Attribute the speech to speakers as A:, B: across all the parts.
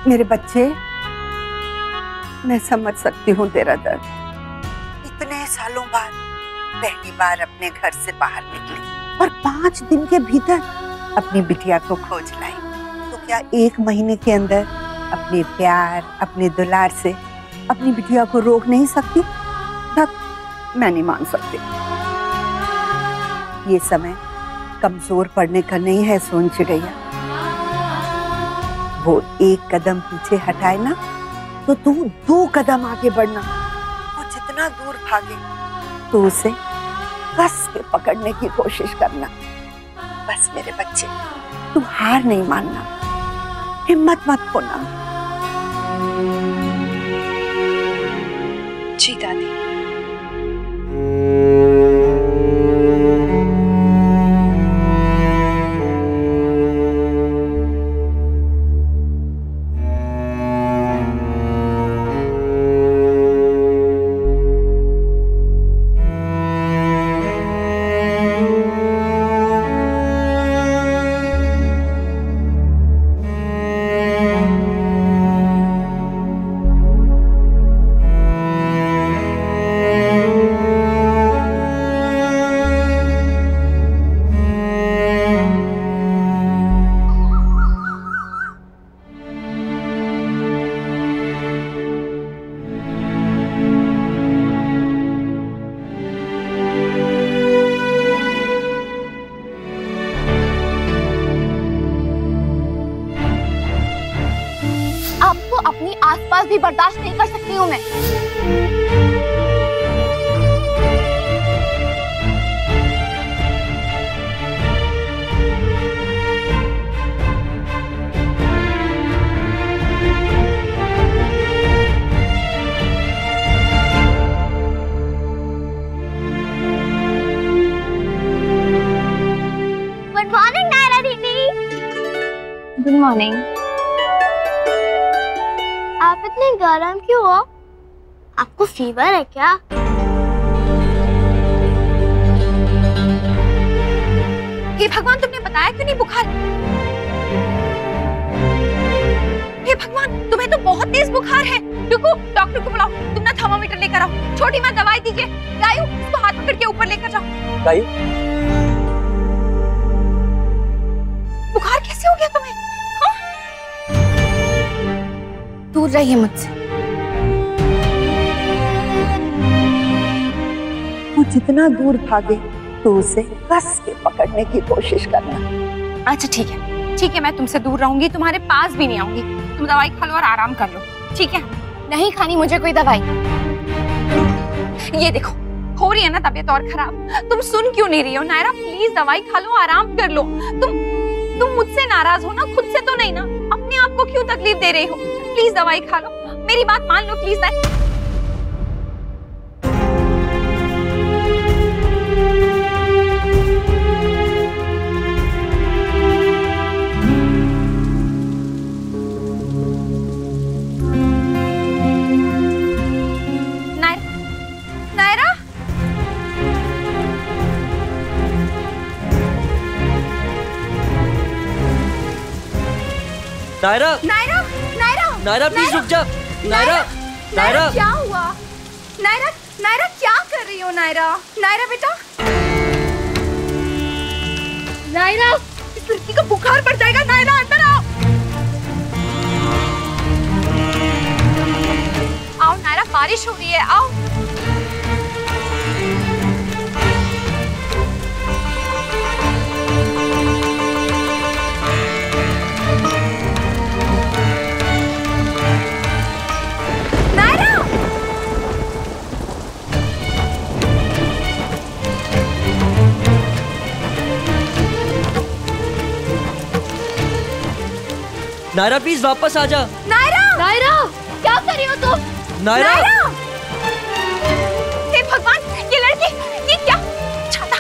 A: मेरे बच्चे, मैं समझ सकती हूँ तेरा दर्द। इतने सालों बाद पहली बार अपने घर से बाहर निकली और 5 दिन के भीतर अपनी बिटिया को खोज लाई, तो क्या 1 महीने के अंदर अपने प्यार, अपने दुलार से अपनी बिटिया को रोक नहीं सकती? तब मैं नहीं मान सकती। ये समय कमजोर पड़ने का नहीं है सोन चिड़ैया। वो 1 कदम पीछे हटाए ना तो तू 2 कदम आगे बढ़ना, और जितना दूर भागे तो उसे कस के पकड़ने की कोशिश करना। बस मेरे बच्चे, तू हार नहीं मानना, हिम्मत मत खोना।
B: जी दादी।
C: अपनी आसपास भी बर्दाश्त नहीं कर सकती हूँ मैं।
D: गुड मॉर्निंग नायरा दीदी।
C: Good morning.
D: आप इतने गर्म क्यों हो? आपको फीवर है क्या?
C: हे भगवान, तुमने बताया क्यों नहीं बुखार? हे भगवान, तुम्हें तो बहुत तेज बुखार है। रुको, डॉक्टर को बुलाओ। तुम ना थर्मामीटर लेकर आओ। छोटी माँ दवाई दीजिए। गायू, उसको हाथ पकड़ के ऊपर लेकर जाओ।
E: गायू,
C: बुखार कैसे हो गया तुम्हें? दूर रहिए मुझसे।
A: वो जितना दूर भागे तो उसे कस के पकड़ने की कोशिश करना।
C: अच्छा ठीक है, मैं तुमसे दूर रहूंगी, तुम्हारे पास भी नहीं आऊंगी। तुम दवाई खा लो और आराम कर लो, ठीक है? नहीं खानी मुझे कोई दवाई। ये देखो, हो रही है ना तबीयत और खराब। तुम सुन क्यों नहीं रही हो? नायरा प्लीज दवाई खा लो, आराम कर लो। तुम मुझसे नाराज हो ना? खुद से तो नहीं ना? अपने आप को क्यों तकलीफ दे रही हो? प्लीज दवाई खा लो, मेरी बात मान लो प्लीज। नायरा,
E: नायरा,
C: नायरा, नायरा,
E: नायरा प्लीज रुक जा। नायरा, नायरा,
C: क्या हुआ? नायरा, नायरा क्या कर रही हो? नायरा, नायरा बेटा, नायरा, इस लड़की को बुखार पड़ जाएगा। नायरा अंदर आओ। आओ नायरा, बारिश हो रही है, आओ।
E: नायरा प्लीज वापस आ जा।
C: नायरा, नायरा, क्या कर रही हो तुम?
E: नायरा,
C: हे भगवान, ये लड़की, ये क्या? छाता,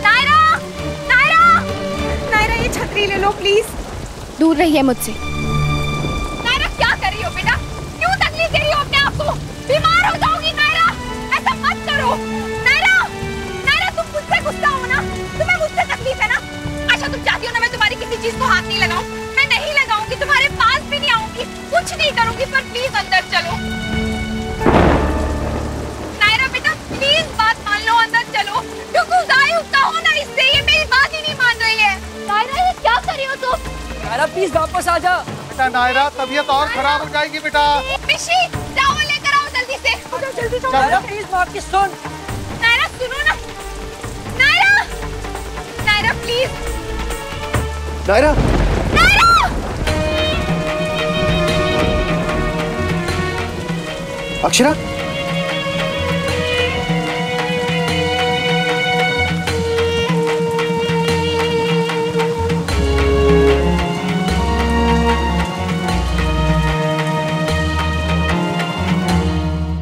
C: नायरा, नायरा, नायरा, ये छतरी ले लो प्लीज। दूर रहिए मुझसे। नायरा क्या कर रही हो बेटा? क्यों तकलीफ दे रही हो अपने आप को? बीमार हो जाओगी नायरा, ऐसा मत करो। नायरा, नायरा, तुम मुझसे गुस्सा हो ना? तुम्हें किसी चीज को हाथ नहीं लगाऊं, मैं नहीं लगाऊंगी, तुम्हारे पास भी नहीं आऊंगी, कुछ नहीं करूंगी, पर प्लीज अंदर चलो। नायरा बेटा प्लीज बात मान लो, अंदर चलो। क्योंकि गायब का होना इससे, ये मेरी बात ही नहीं मान रही है।
D: नायरा ये क्या कर रही हो तुम?
E: नायरा प्लीज वापस आ जा।
B: बेटा नायरा तबीयत और खराब हो जाएगी बेटा।
C: मिशी जाओ लेकर आओ जल्दी से। जल्दी से
E: नायरा प्लीज बात की सुन।
C: नायरा सुनो ना, नायरा, नायरा प्लीज।
B: नायरा
C: नायरा
B: अक्षरा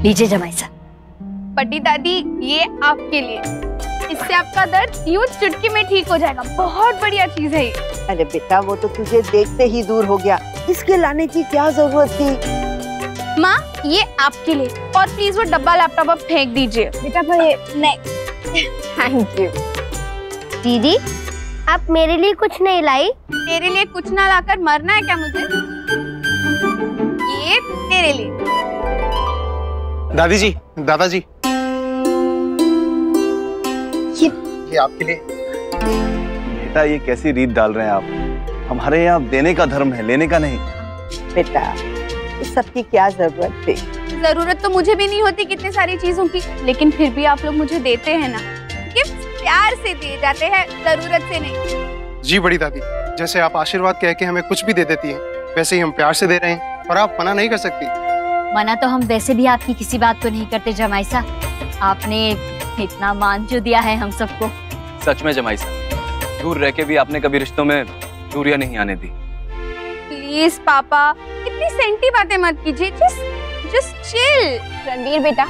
F: लीजिए जमाई साहब।
C: बड़ी दादी ये आपके लिए, इससे आपका दर्द यूं चुटकी में ठीक हो जाएगा। बहुत बढ़िया चीज है ये।
A: अरे बेटा वो तो तुझे देखते ही दूर हो गया, इसके लाने की क्या जरूरत थी?
C: माँ ये आपके लिए, और प्लीज वो डब्बा लैपटॉप अब फेंक दीजिए। बेटा भाई नहीं, थैंक यू।
D: दीदी आप मेरे लिए कुछ नहीं लाई?
C: तेरे लिए कुछ ना लाकर मरना है क्या मुझे? ये तेरे लिए।
B: दादी जी, दादाजी ये आपके लिए।
G: बेटा ये कैसी रीत डाल रहे हैं आप? हमारे यहाँ देने का धर्म है, लेने का नहीं।
A: बेटा इस सब की क्या जरूरत थी?
C: जरूरत तो मुझे भी नहीं होती कितनी सारी चीजों की, लेकिन फिर भी आप लोग मुझे देते हैं ना। गिफ्ट प्यार से दिए जाते हैं, जरूरत से नहीं।
B: जी बड़ी दादी, जैसे आप आशीर्वाद कह के हमें कुछ भी दे देती हैं, वैसे ही हम प्यार से दे रहे हैं और आप मना नहीं कर सकती।
F: मना तो हम वैसे भी आपकी किसी बात को नहीं करते जमाई साहब। आपने इतना मान जो दिया है हम सबको।
H: सच में जमाई साहब, दूर रह के भी आपने कभी रिश्तों में दूरियां नहीं आने दी।
C: प्लीज पापा इतनी सेंटी बातें मत कीजिए, जस्ट चिल। रणवीर बेटा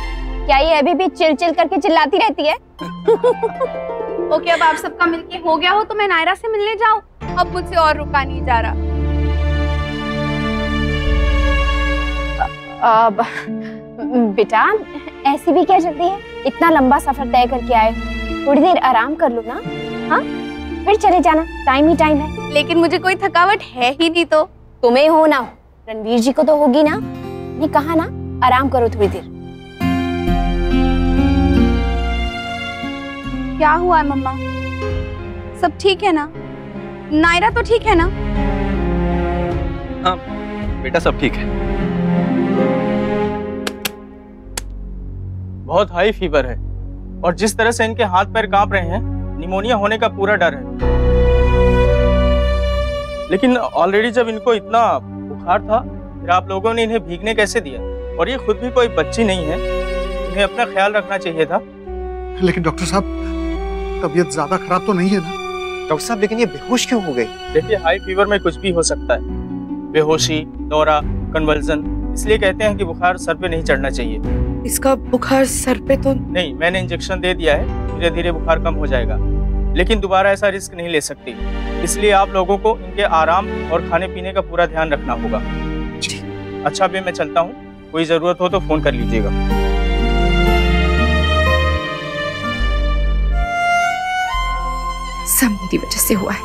C: क्या ये अभी भी चिल चिल करके चिल्लाती रहती है? ओके अब आप सबका मिलके हो गया हो तो मैं नायरा से मिलने जाऊं, अब मुझसे और रुका नहीं जा रहा।
I: अब बेटा ऐसी भी क्या जल्दी है, इतना लंबा सफर तय करके आए हो, थोड़ी देर आराम कर लो ना। हाँ फिर चले जाना, टाइम ही टाइम है।
C: लेकिन मुझे कोई थकावट है ही नहीं। तो
I: तुम्हें हो ना हो, रणवीर जी को तो होगी ना। ये कहा ना आराम करो थोड़ी देर।
C: क्या हुआ है मम्मा? सब ठीक है ना? नायरा तो ठीक है ना?
H: हाँ बेटा सब ठीक है।
J: बहुत हाई फीवर है और जिस तरह से इनके हाथ पैर कांप रहे हैं, निमोनिया होने का पूरा डर है। लेकिन ऑलरेडी जब इनको इतना बुखार था, फिर आप लोगों ने इन्हें भीगने कैसे दिया? और ये खुद भी कोई बच्ची नहीं है, इन्हें अपना ख्याल रखना चाहिए था।
B: लेकिन डॉक्टर साहब तबीयत ज्यादा खराब तो नहीं है ना?
K: डॉक्टर साहब लेकिन ये बेहोश क्यों हो गई?
J: देखिए हाई फीवर में कुछ भी हो सकता है, बेहोशी, दौरा, कन्वल्जन। इसलिए कहते हैं कि बुखार सर पे नहीं चढ़ना चाहिए।
L: इसका बुखार सर पे तो
J: नहीं, मैंने इंजेक्शन दे दिया है, धीरे धीरे बुखार कम हो जाएगा, लेकिन दोबारा ऐसा रिस्क नहीं ले सकती। इसलिए आप लोगों को इनके आराम और खाने पीने का पूरा ध्यान रखना होगा। अच्छा अभी मैं चलता हूँ, कोई जरूरत हो तो फोन कर लीजिएगा।
L: सब मेरी वजह से हुआ है।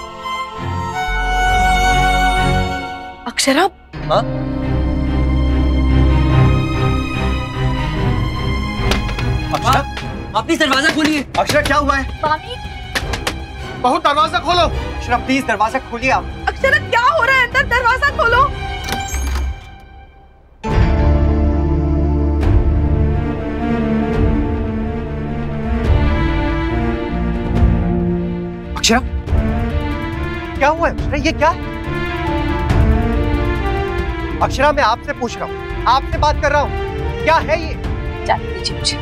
L: अक्षरा
E: हाँ?
B: अक्षरा
E: आप प्लीज दरवाजा खोलिए।
B: अक्षरा क्या हुआ है? बहुत दरवाजा खोलो।
K: अक्षरा प्लीज दरवाजा खोलिए आप।
L: अक्षरा क्या हो रहा है अंदर? दरवाजा खोलो।
K: अक्षरा क्या हुआ है? अक्षरा ये क्या है? अक्षरा मैं आपसे पूछ रहा हूँ, आपसे बात कर रहा हूँ, क्या है ये?
L: जाने दीजिए मुझे।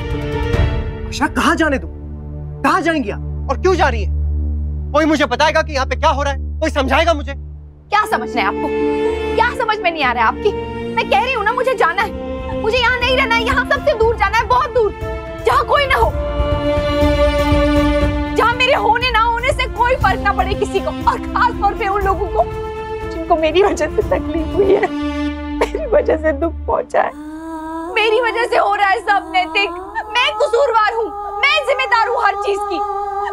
K: अक्षरा कहाँ जाने दूँ? कहाँ जाएंगी आप और क्यों जा रही है? कोई मुझे बताएगा कि यहाँ पे क्या हो रहा है? कोई समझाएगा मुझे?
I: क्या समझना है आपको? क्या समझ में नहीं आ रहा है आपकी? मैं कह रही हूँ ना मुझे जाना है, मुझे यहाँ नहीं रहना है, यहाँ सबसे दूर जाना है, बहुत दूर, जहाँ कोई ना हो, जहाँ मेरे होने ना होने से कोई फर्क ना पड़े किसी को, और खास तौर पे उन लोगों को जिनको मेरी वजह से तकलीफ हुई है, मेरी वजह से दुख पहुंचा है, मेरी वजह से हो रहा है सब। नैतिक मैं कसूरवार हूँ, मैं जिम्मेदार हूँ हर चीज की,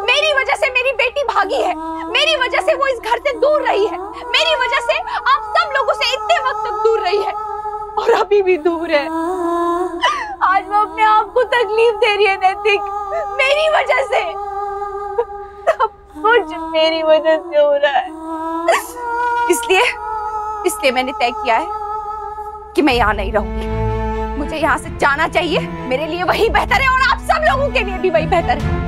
I: मेरी वजह से मेरी बेटी भागी है, मेरी वजह से वो इस घर से दूर रही है, मेरी वजह से आप सब लोगों से इतने वक्त तक दूर रही है और अभी भी दूर है। आज वो अपने आप को तकलीफ दे रही है नैतिक, मेरी वजह से। सब कुछ मेरी वजह से हो रहा है। इसलिए मैंने तय किया है कि मैं यहाँ नहीं रहूंगी। मुझे यहाँ से जाना चाहिए, मेरे लिए वही बेहतर है और आप सब लोगों के लिए भी वही बेहतर है।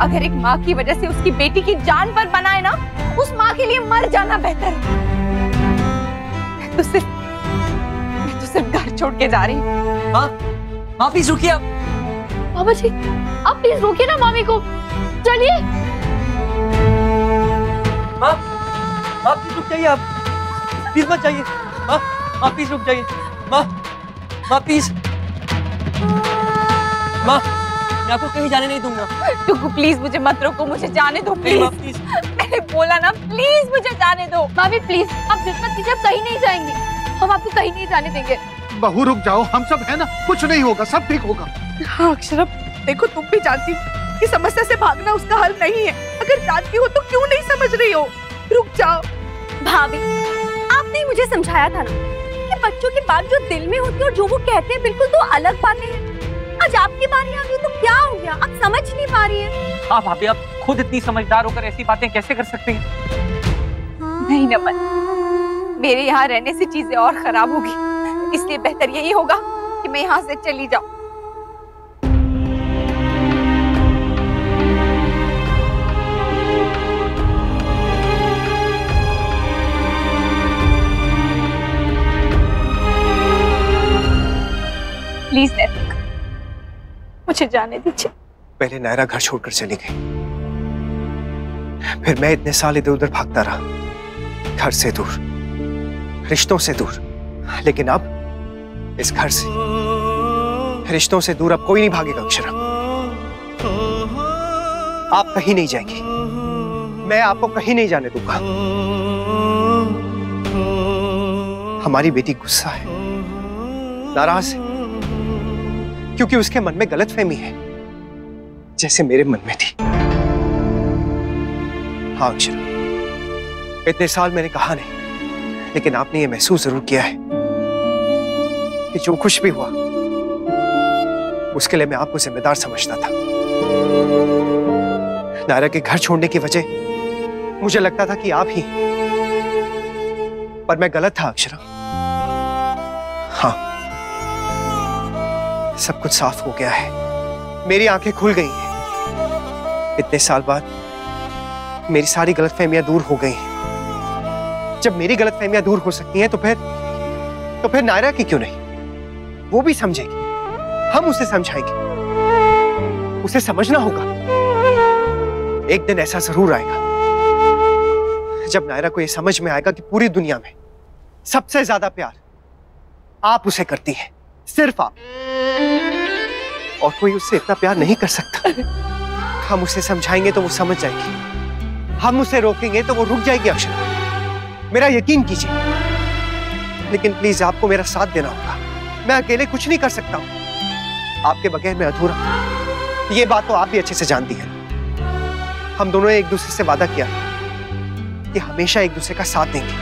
I: अगर एक माँ की वजह से उसकी बेटी की जान पर बना है ना, उस माँ के लिए मर जाना बेहतर है। मैं तो सिर्फ घर छोड़ के जा रही हूँ।
E: माँ प्लीज रुकिए आप।
F: बाबा जी आप प्लीज रोकिए ना मामी को, चलिए।
E: माँ प्लीज रुक जाइए, आप प्लीज मत जाइए। माँ प्लीज रुक जाइए। माँ प्लीज। माँ मैं आपको कहीं जाने नहीं दूंगा।
I: टुकू प्लीज मुझे मत रोको, मुझे जाने दो प्लीज। मैंने बोला ना प्लीज मुझे जाने दो।
F: मामी प्लीज आप जिद मत कीजिए, आप कहीं नहीं जाएंगे, हम आपको कहीं नहीं जाने देंगे।
M: बहू रुक जाओ, हम सब है ना, कुछ नहीं होगा, सब ठीक होगा।
L: हाँ अक्षरा, देखो तुम भी जानती हो कि समस्या से भागना उसका हल नहीं है। अगर जानती हो तो क्यों नहीं समझ रही हो? रुक जाओ।
I: भाभी आपने ही मुझे समझाया था ना कि बच्चों की बात जो दिल में होती है और जो वो कहते हैं बिल्कुल तो अलग बातें हैं। आज आपकी बारी आ गई तो क्या हो गया? आप समझ नहीं पा रही हैं।
E: हाँ भाभी, आप खुद इतनी समझदार होकर ऐसी बातें कैसे कर सकते हैं?
I: नहीं नमन, मेरे यहाँ रहने से चीजें और खराब होगी, इसलिए बेहतर यही होगा कि मैं यहाँ से चली जाऊं। प्लीज नैतिक, मुझे जाने दीजिए।
K: पहले नायरा घर छोड़कर चली गई, फिर मैं इतने साल इधर उधर भागता रहा, घर से दूर, रिश्तों से दूर। लेकिन अब इस घर से, रिश्तों से दूर अब कोई नहीं भागेगा अक्षरा। आप कहीं नहीं जाएंगी, मैं आपको कहीं नहीं जाने दूंगा। हमारी बेटी गुस्सा है, नाराज है, क्योंकि उसके मन में गलतफहमी है, जैसे मेरे मन में थी। हाँ अक्षरा, इतने साल मैंने कहा नहीं, लेकिन आपने ये महसूस जरूर किया है कि जो कुछ भी हुआ उसके लिए मैं आपको जिम्मेदार समझता था। नायरा के घर छोड़ने की वजह मुझे लगता था कि आप ही, पर मैं गलत था अक्षरा। हाँ, सब कुछ साफ हो गया है, मेरी आंखें खुल गई हैं। इतने साल बाद मेरी सारी गलतफहमियां दूर हो गई हैं। जब मेरी गलतफहमियां दूर हो सकती हैं तो फिर नायरा की क्यों नहीं? वो भी समझेगी, हम उसे समझाएंगे। उसे समझना होगा। एक दिन ऐसा जरूर आएगा जब नायरा को यह समझ में आएगा कि पूरी दुनिया में सबसे ज्यादा प्यार आप उसे करती हैं, सिर्फ आप, और कोई उससे इतना प्यार नहीं कर सकता। हम उसे समझाएंगे तो वो समझ जाएगी, हम उसे रोकेंगे तो वो रुक जाएगी अक्षरा, मेरा यकीन कीजिए। लेकिन प्लीज आपको मेरा साथ देना होगा, मैं अकेले कुछ नहीं कर सकता हूं, आपके बगैर मैं अधूरा। ये बात तो आप भी अच्छे से जानती हैं। हम दोनों ने एक दूसरे से वादा किया कि हमेशा एक दूसरे का साथ देंगे।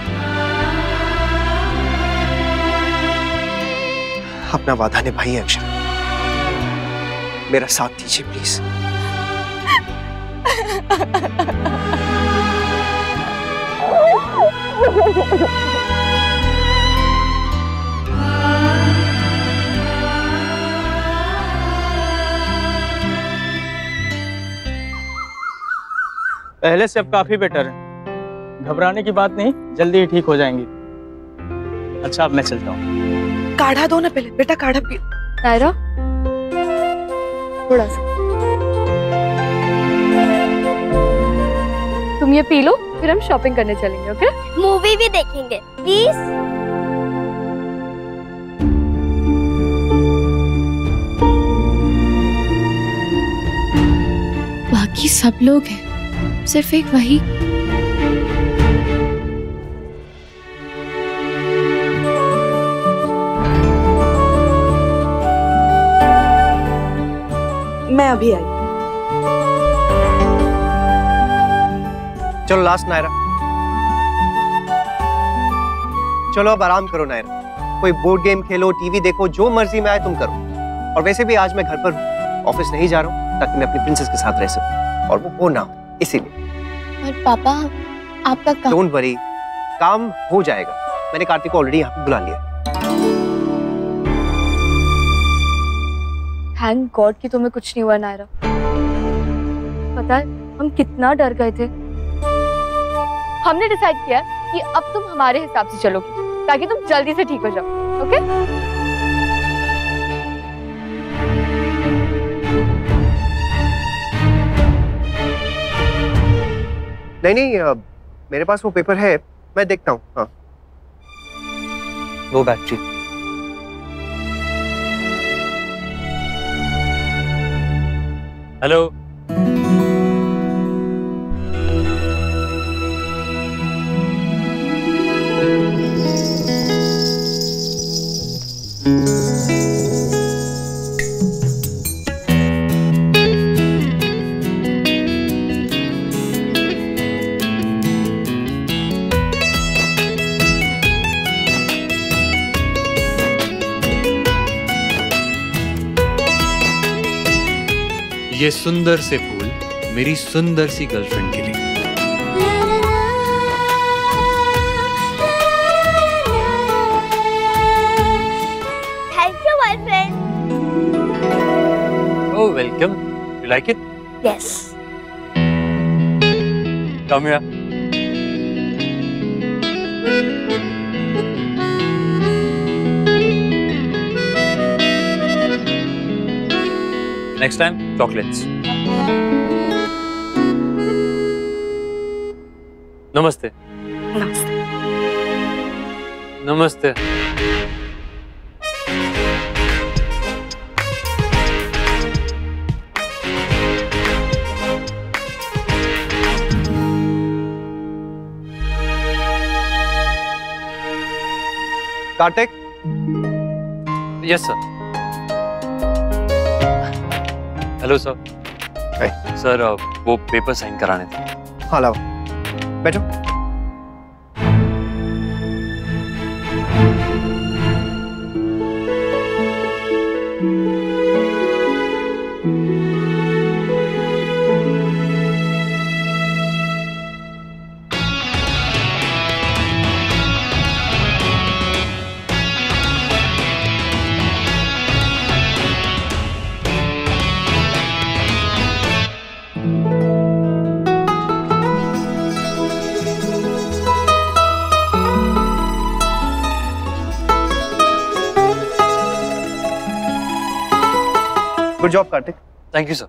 K: अपना वादा निभाइए अक्षरा, मेरा साथ दीजिए प्लीज।
J: पहले से अब काफी बेटर है, घबराने की बात नहीं, जल्दी ही ठीक हो जाएंगी। अच्छा अब मैं चलता हूँ।
L: काढ़ा दो ना पहले, बेटा काढ़ा पियो।
F: नायरा थोड़ा सा तुम ये पी लो, फिर हम शॉपिंग करने चलेंगे। ओके?
D: मूवी भी देखेंगे प्लीज।
L: बाकी सब लोग हैं, सिर्फ एक वही। मैं अभी आई।
K: चलो लास्ट नायरा, चलो अब आराम करो नायरा, कोई बोर्ड गेम खेलो, टीवी देखो, जो मर्जी में आए तुम करो। और वैसे भी आज मैं घर पर ऑफिस नहीं जा रहा हूँ ताकि मैं अपनी प्रिंसेस के साथ रह सकूं और वो ना हो, इसीलिए।
D: पर पापा आपका काम।
K: डोंट वरी, काम हो जाएगा। मैंने कार्तिक को ऑलरेडी यहाँ पे बुला लिया।
N: थैंक गॉड कि तुम्हें कुछ नहीं हुआ नायरा। पता है हम कितना डर गए थे। हमने डिसाइड किया कि अब तुम हमारे हिसाब से चलोगी ताकि तुम जल्दी से ठीक हो जाओ। ओके?
K: नहीं, मेरे पास वो पेपर है, मैं देखता हूँ। हाँ, वो बैटरी।
O: हेलो, ये सुंदर से फूल मेरी सुंदर सी गर्लफ्रेंड के लिए।
D: Thank you my friend.
O: Oh welcome, you like it?
D: Yes.
O: Come here. Next time, chocolates. नमस्ते।
A: नमस्ते।
O: नमस्ते।
K: Kartik?
O: Yes sir. Hello sir. Sir वो पेपर साइन कराने थे।
K: हाँ लाओ, बैठो। Good job Kartik.
O: Thank you sir.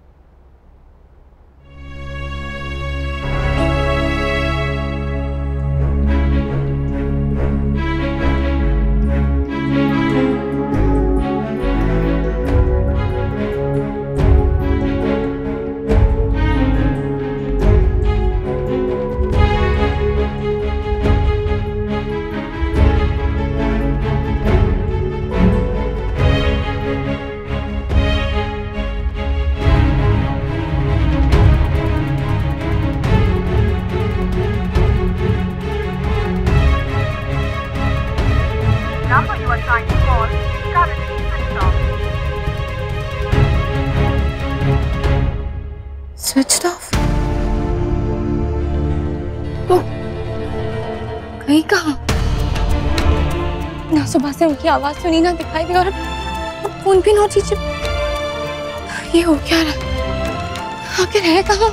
P: number you are trying to call is currently switched off.
C: Switched off? वो कहीं कहाँ? ना सुबह से उनकी आवाज सुनी ना दिखाई दी और अब फोन भी नॉट रीचेबल। ये हो क्या रहा है? आखिर है कहाँ?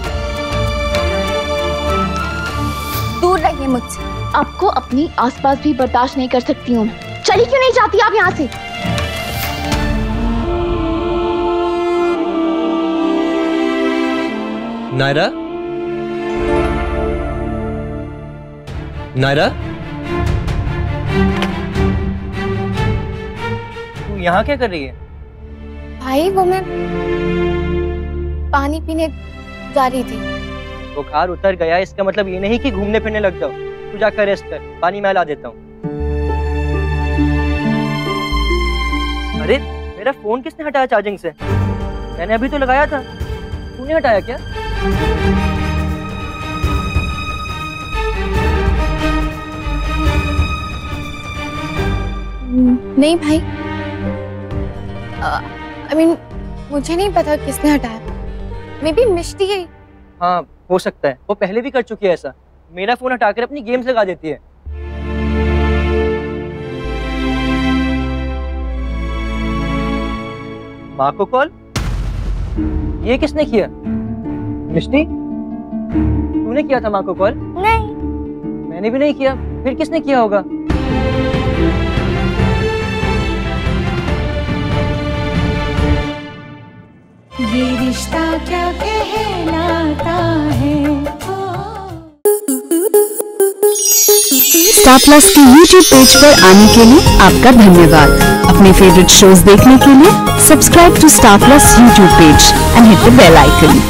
D: दूर रहिए मुझसे। आपको अपनी आसपास भी बर्दाश्त नहीं कर सकती हूँ। चली क्यों नहीं जाती आप यहाँ से?
E: नायरा? नायरा? तू यहाँ क्या कर रही है?
N: भाई वो मैं पानी पीने जा रही थी।
E: बुखार उतर गया इसका मतलब ये नहीं कि घूमने फिरने लग जाओ। तू जाकर रेस्ट कर, पानी मैं ला देता हूँ। अरे मेरा फोन किसने हटाया चार्जिंग से? मैंने अभी तो लगाया था। तूने हटाया क्या?
N: नहीं भाई, I mean, मुझे नहीं पता किसने हटाया। मे बी मिष्टी है।
E: हाँ हो सकता है, वो पहले भी कर चुकी है ऐसा। मेरा फोन हटाकर अपनी गेम्स लगा देती है। माँ को कॉल? ये किसने किया? मिष्टी, तूने किया था माँ को कॉल?
D: नहीं।
E: मैंने भी नहीं किया, फिर किसने किया होगा?
Q: ये रिश्ता क्या कहलाता है।
R: स्टार प्लस के YouTube पेज पर आने के लिए आपका धन्यवाद। अपने फेवरेट शोज देखने के लिए subscribe to Star Plus YouTube page and hit the bell icon.